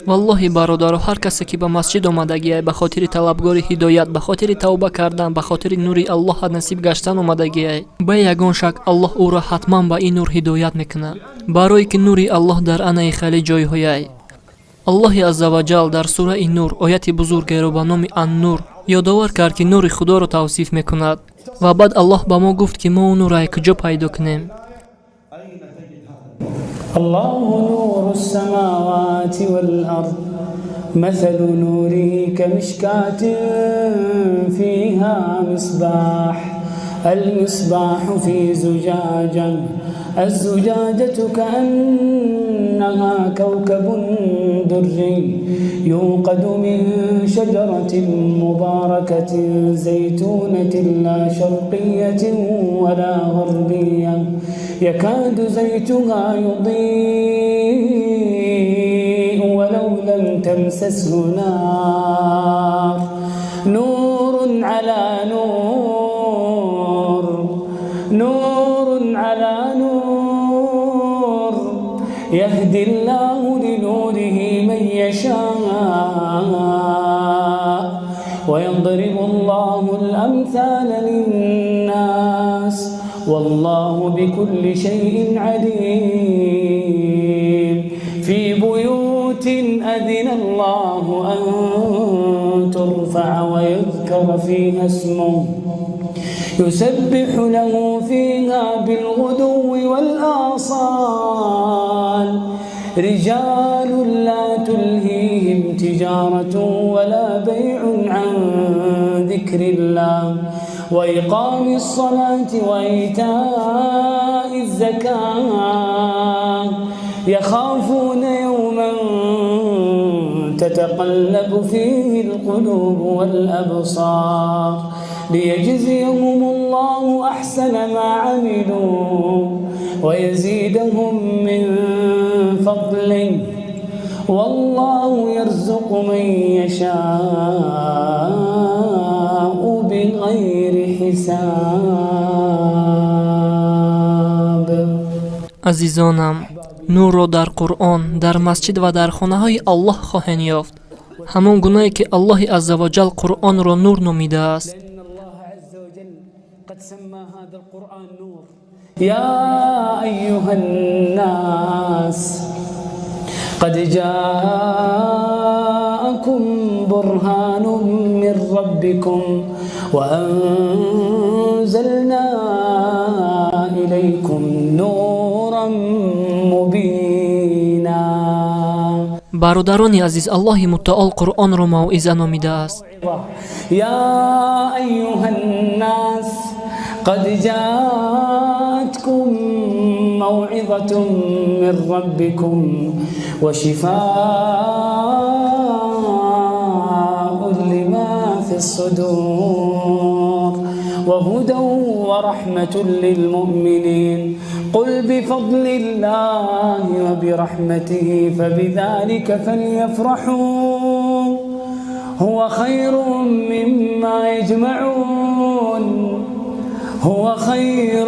والله бародаро, ҳар касе ки ба масҷид омадагиай ба хотири талабгори ҳидоят, ба хотири тавба кардан, ба хотири нури Аллоҳ насиб гаштан омадагиай, ба ягон шак Аллоҳ ӯро ҳатман ба ин нур ҳидоят мекунад, барое ки нури Аллоҳ дар анаи хали ҷойҳояй. Аллоҳи азза ва ҷал дар сураи Нур ояти бузургеро ба номи Ан-Нур ёдовар кард ки нури Худоро тавсиф мекунад ва баъд Аллоҳ ба мо гуфт ки мо ӯ нурро куҷо пайдо кунем. الله نور السماوات والأرض مثل نوره كمشكاة فيها مصباح المصباح في زجاجة الزجاجة كأنها كوكب دري يوقد من شجرة مباركة زيتونة لا شرقية ولا غربية يكاد زيتها يضيء ولو لم تمسسه نار نور على نور نور على نور يهدي الله لنوره من يشاء ويضرب الله الأمثال للناس والله بكل شيء عليم في بيوت أذن الله أن ترفع ويذكر فيها اسمه يسبح له فيها بالغدو والآصال رجال لا تلهيهم تجارة ولا بيع عن ذكر الله وإقام الصلاة وإيتاء الزكاة يخافون يوما تتقلب فيه القلوب والأبصار ليجزيهم الله أحسن ما عملوا ويزيدهم من فضله والله يرزق من يشاء بغير حساب. عزیزانم، نور را در قرآن، در مسجد و در خانه‌های الله خواهند یافت. همون گناهی که الله عزوجل قرآن را نور نامیده است. يا أيها الناس قد جاءكم برهان من ربكم وأنزلنا إليكم نورا مبينا. برادرانی عزیز، الله متعال قرآن را موعظه نامیده است. يا أيها الناس قد جاءتكم موعظة من ربكم وشفاء لما في الصدور وهدى ورحمة للمؤمنين قل بفضل الله وبرحمته فبذلك فليفرحوا هو خير مما يجمعون هو خير